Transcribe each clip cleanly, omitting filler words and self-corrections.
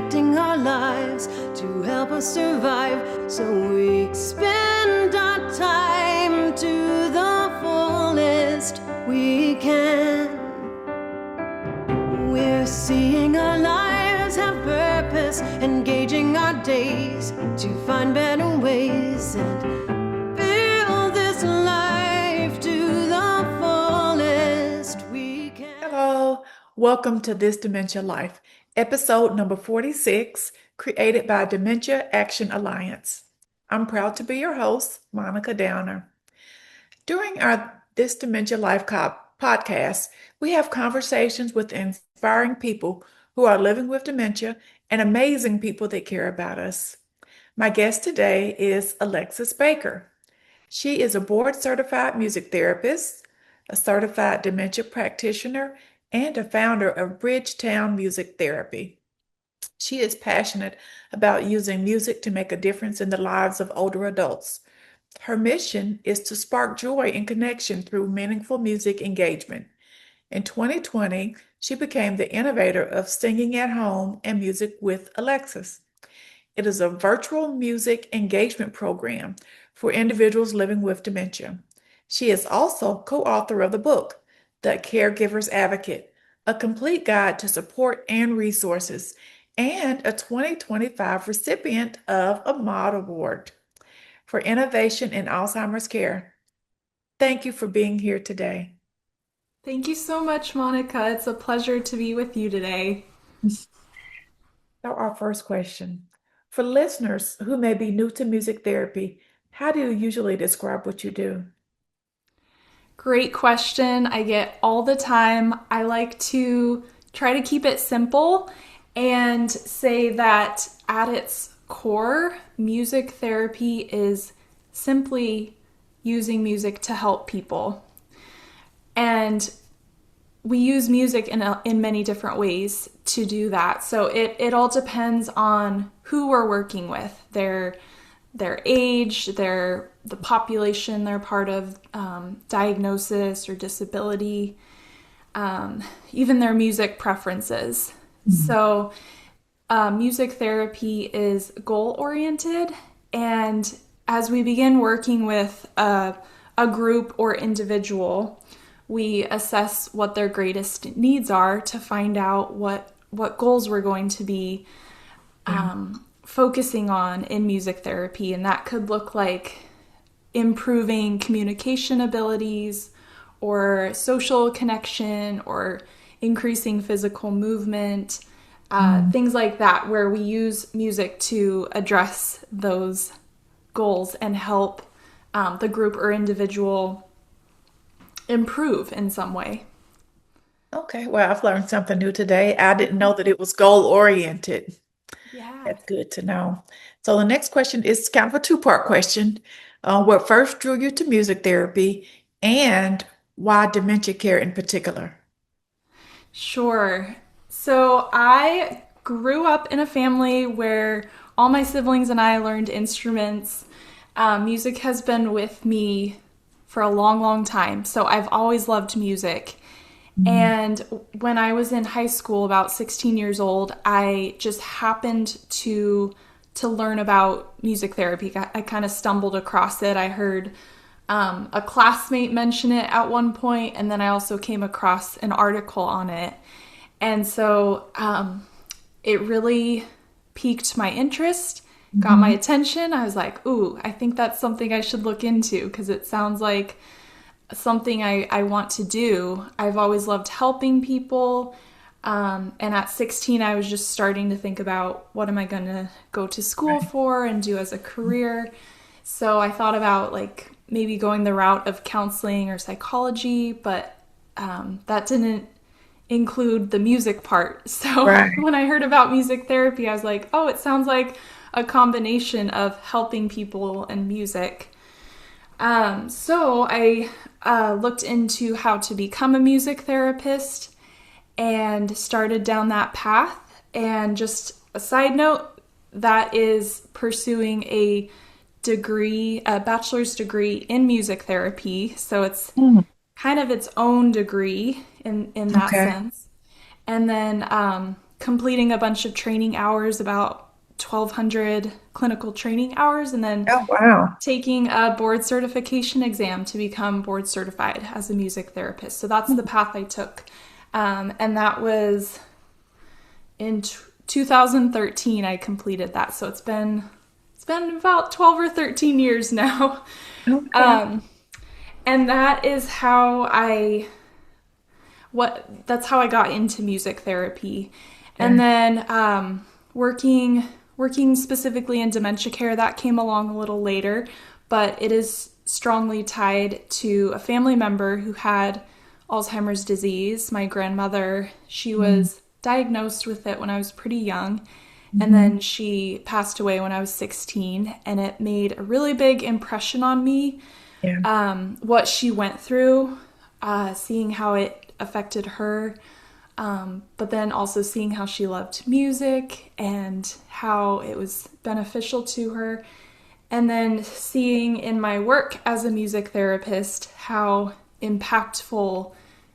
directing our lives to help us survive. So we spend our time to the fullest we can. We're seeing our lives have purpose, engaging our days to find better ways and build this life to the fullest we can. Hello, welcome to This Dementia Life, episode number 46, created by Dementia Action Alliance. I'm proud to be your host, Monica Downer. During our This Dementia Life podcast, we have conversations with inspiring people who are living with dementia and amazing people that care about us. My guest today is Alexis Baker. She is a board-certified music therapist, a certified dementia practitioner, and a founder of Bridgetown Music Therapy. She is passionate about using music to make a difference in the lives of older adults. Her mission is to spark joy and connection through meaningful music engagement. In 2020, she became the innovator of Singing at Home and Music with Alexis. It is a virtual music engagement program for individuals living with dementia. She is also co-author of the book, The Caregiver's Advocate, a complete guide to support and resources, and a 2025 recipient of a Maude Award for innovation in Alzheimer's care. Thank you for being here today. Thank you so much, Monica. It's a pleasure to be with you today. So our first question. For listeners who may be new to music therapy, how do you usually describe what you do? Great question. I get all the time. I like to try to keep it simple and say that at its core, music therapy is simply using music to help people. And we use music in many different ways to do that. So it all depends on who we're working with, their age, the population they're part of, diagnosis or disability, even their music preferences. Mm-hmm. So music therapy is goal-oriented, and as we begin working with a group or individual, we assess what their greatest needs are to find out what goals we're going to be focusing on in music therapy. And that could look like improving communication abilities or social connection or increasing physical movement, things like that, where we use music to address those goals and help the group or individual improve in some way. Okay, well, I've learned something new today. I didn't know that it was goal-oriented. Yeah. That's good to know. So the next question is kind of a two-part question. What first drew you to music therapy, and why dementia care in particular? Sure. So I grew up in a family where all my siblings and I learned instruments. Music has been with me for a long, long time. So I've always loved music. And when I was in high school, about 16 years old, I just happened to learn about music therapy. I kind of stumbled across it. I heard a classmate mention it at one point, and then I also came across an article on it. And so it really piqued my interest, got my attention. I was like, ooh, I think that's something I should look into because it sounds like something I want to do. I've always loved helping people. And at 16, I was just starting to think about what am I going to go to school for and do as a career. So I thought about like maybe going the route of counseling or psychology, but that didn't include the music part. So when I heard about music therapy, I was like, oh, it sounds like a combination of helping people and music. So I looked into how to become a music therapist and started down that path. And just a side note, that is pursuing a bachelor's degree in music therapy. So it's kind of its own degree in that sense. And then completing a bunch of training hours, about 1,200 clinical training hours, and then Oh, wow. taking a board certification exam to become board certified as a music therapist. So that's the path I took. And that was in 2013 I completed that. So it's been about 12 or 13 years now. Okay. And that is how that's how I got into music therapy. And then working specifically in dementia care, that came along a little later, but it is strongly tied to a family member who had Alzheimer's disease. My grandmother, she was diagnosed with it when I was pretty young, and then she passed away when I was 16, and it made a really big impression on me, what she went through, seeing how it affected her, but then also seeing how she loved music and how it was beneficial to her. And then seeing in my work as a music therapist how impactful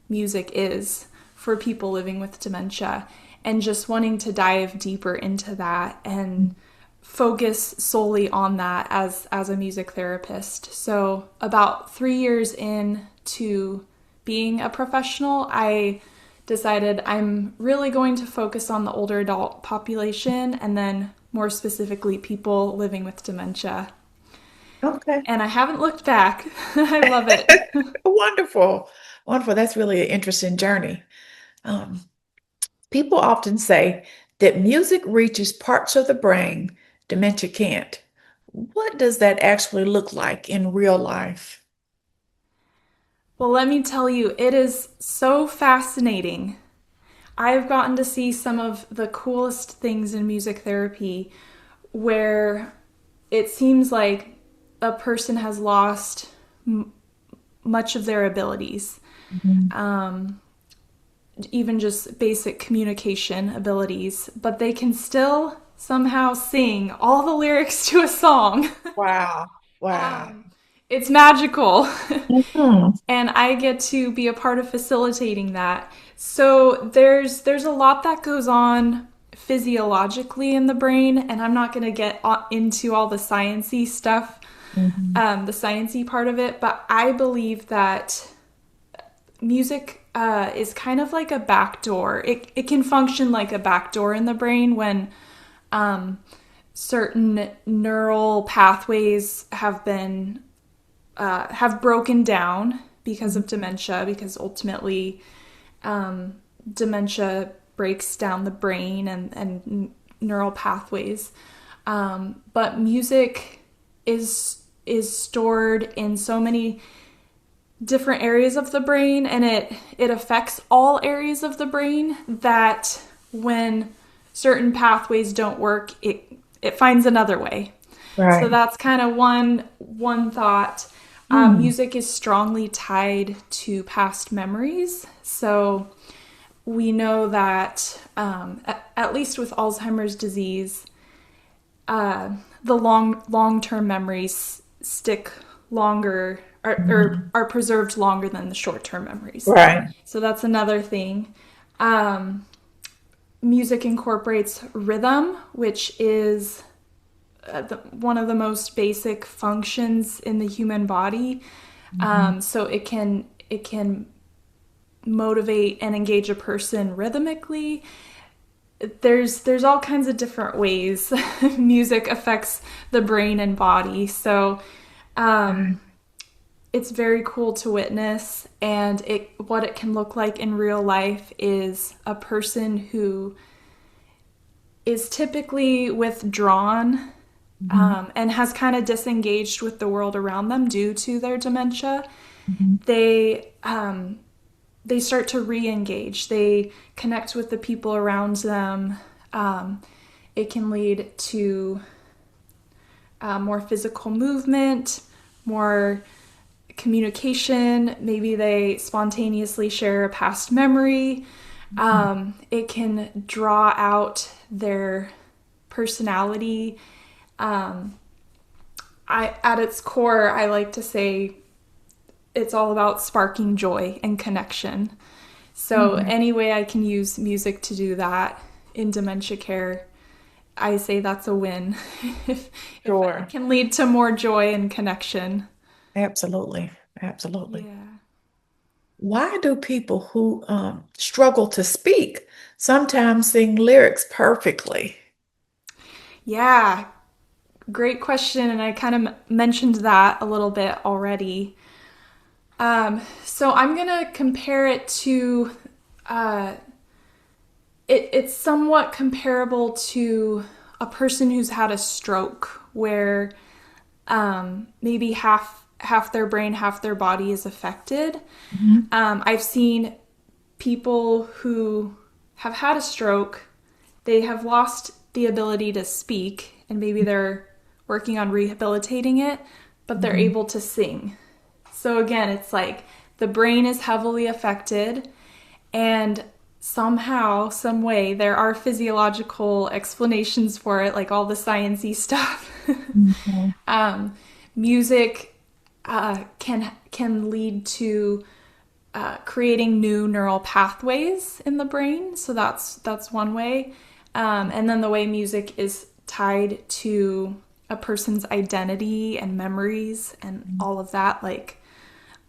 music is for people living with dementia, and just wanting to dive deeper into that and focus solely on that as a music therapist. So about 3 years into being a professional, I decided I'm really going to focus on the older adult population, and then more specifically people living with dementia. Okay. And I haven't looked back. I love it. Wonderful. Wonderful. That's really an interesting journey. Um, People often say that music reaches parts of the brain dementia can't. What does that actually look like in real life? Well, let me tell you, it is so fascinating. I've gotten to see some of the coolest things in music therapy where it seems like a person has lost much of their abilities. Even just basic communication abilities, but they can still somehow sing all the lyrics to a song. Wow. Wow. It's magical. Mhm. And I get to be a part of facilitating that. So there's a lot that goes on physiologically in the brain, and I'm not going to get into all the sciencey stuff, the sciencey part of it, but I believe that music is kind of like a back door. It can function like a back door in the brain when certain neural pathways have been have broken down because of dementia, because ultimately dementia breaks down the brain and neural pathways. But music is stored in so many different areas of the brain, and it affects all areas of the brain, that when certain pathways don't work, it finds another way. Right. So that's kind of one thought. Music is strongly tied to past memories. So we know that at least with Alzheimer's disease, the long-term memories stick longer, or are preserved longer than the short-term memories. Right. So that's another thing. Music incorporates rhythm, which is one of the most basic functions in the human body. So it can motivate and engage a person rhythmically. There's all kinds of different ways music affects the brain and body. So it's very cool to witness, and what it can look like in real life is a person who is typically withdrawn and has kind of disengaged with the world around them due to their dementia. They start to re-engage. They connect with the people around them. It can lead to more physical movement, more communication. Maybe they spontaneously share a past memory. It can draw out their personality. At its core, I like to say it's all about sparking joy and connection. So any way I can use music to do that in dementia care, I say that's a win. If Sure. it can lead to more joy and connection. Absolutely. Absolutely. Yeah. Why do people who struggle to speak sometimes sing lyrics perfectly? Yeah, great question. And I kind of mentioned that a little bit already. So I'm going to compare it to, uh, it's somewhat comparable to a person who's had a stroke where maybe half their brain, half their body is affected. Mhm. I've seen people who have had a stroke, they have lost the ability to speak, and maybe they're working on rehabilitating it, but they're Mhm. able to sing. So again, it's like the brain is heavily affected, and somehow, some way, there are physiological explanations for it, like all the sciencey stuff. Mhm. Music can lead to creating new neural pathways in the brain. So that's one way. And then the way music is tied to a person's identity and memories and all of that, like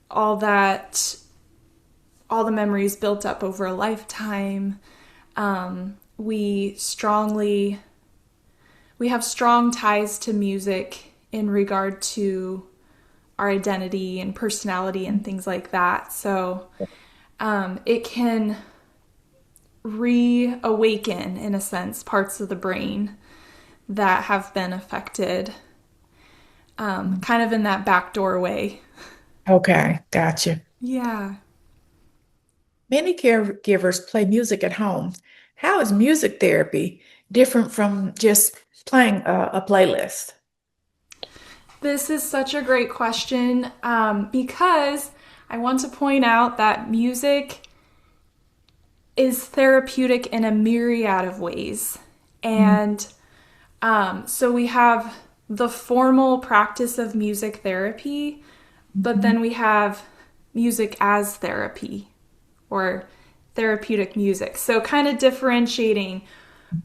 all that, all the memories built up over a lifetime. We strongly, we have strong ties to music in regard to our identity and personality and things like that. So it can reawaken, in a sense, parts of the brain that have been affected, kind of in that back doorway. Okay, gotcha. Yeah. Many caregivers play music at home. How is music therapy different from just playing a playlist? This is such a great question because I want to point out that music is therapeutic in a myriad of ways. Mhm. And so we have the formal practice of music therapy, but Mhm. then we have music as therapy or therapeutic music. So, kind of differentiating,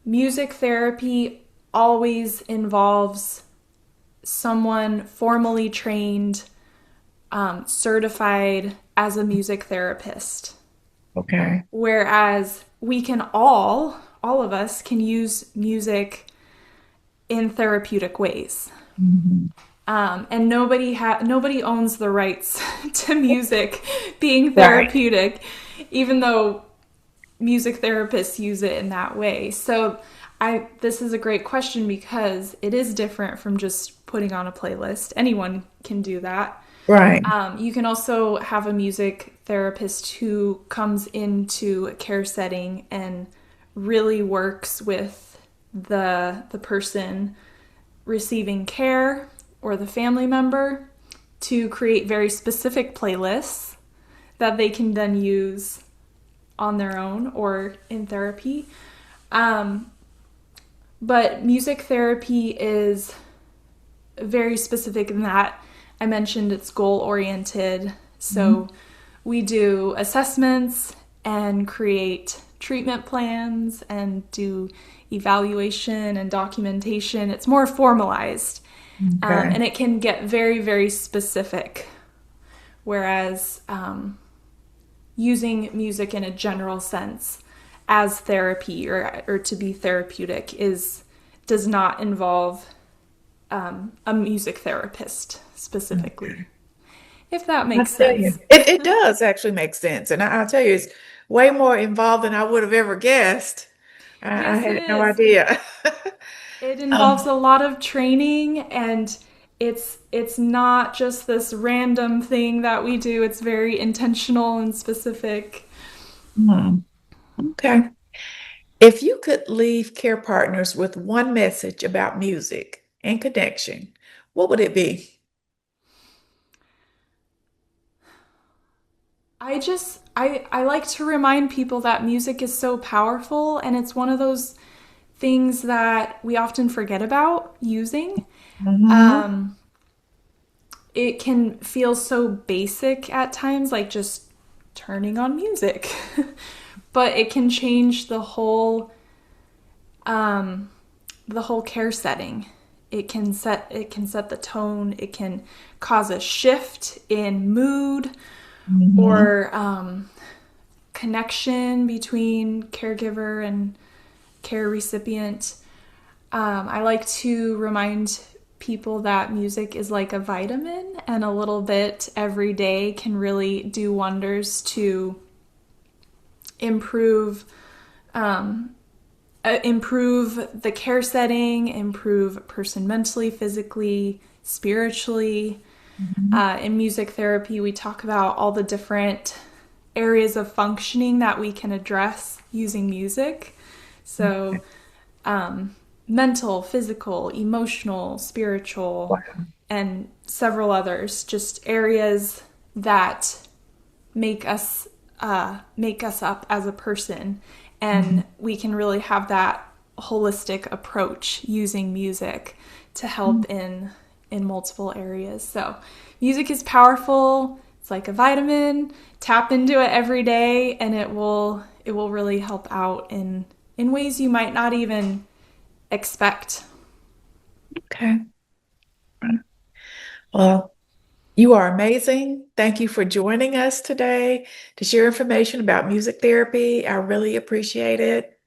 music therapy always involves someone formally trained, certified as a music therapist. Okay. Whereas we can all of us can use music in therapeutic ways. Mhm. And nobody owns the rights to music being Right. therapeutic, even though music therapists use it in that way. So this is a great question because it is different from just putting on a playlist. Anyone can do that. Right. You can also have a music therapist who comes into a care setting and really works with the person receiving care or the family member to create very specific playlists that they can then use on their own or in therapy. Um, but music therapy is very specific in that I mentioned it's goal oriented. Mhm. So we do assessments and create treatment plans and do evaluation and documentation. It's more formalized, Okay. and it can get very, very specific. Whereas using music in a general sense as therapy or to be therapeutic does not involve a music therapist specifically, Okay. if that I makes tell you, sense. it does actually make sense. And I'll tell you, it's way more involved than I would have ever guessed. I Yes, it had no is. idea. It involves Um, a lot of training, and it's not just this random thing that we do. It's very intentional and specific. hmm, okay. If you could leave care partners with one message about music and connection, what would it be? I like to remind people that music is so powerful, and it's one of those things that we often forget about using. Hmm. Um, it can feel so basic at times, like just turning on music. But it can change the whole the whole care setting. It can set the tone. It can cause a shift in mood or connection between caregiver and care recipient. I like to remind people that music is like a vitamin, and a little bit every day can really do wonders to improve the care setting, improve a person mentally, physically, spiritually. In music therapy, we talk about all the different areas of functioning that we can address using music. So, mental, physical, emotional, spiritual, and several others, just areas that make us up as a person. And we can really have that holistic approach using music to help in multiple areas. So music is powerful. It's like a vitamin. Tap into it every day, and it will really help out in ways you might not even expect. Okay. Well, you are amazing. Thank you for joining us today to share information about music therapy. I really appreciate it.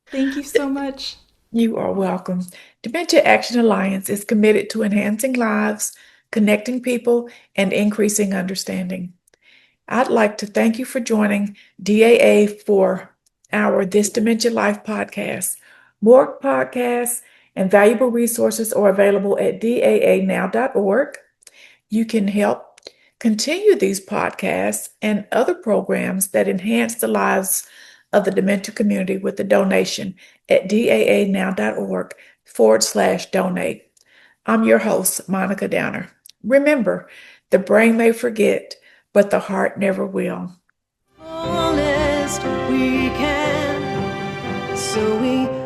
Thank you so much. You are welcome. Dementia Action Alliance is committed to enhancing lives, connecting people, and increasing understanding. I'd like to thank you for joining DAA for our This Dementia Life podcast. More podcasts and valuable resources are available at daanow.org. You can help continue these podcasts and other programs that enhance the lives of the dementia community with a donation at daanow.org/donate. I'm your host, Monica Downer. Remember, the brain may forget, but the heart never will. Fullest we can, so we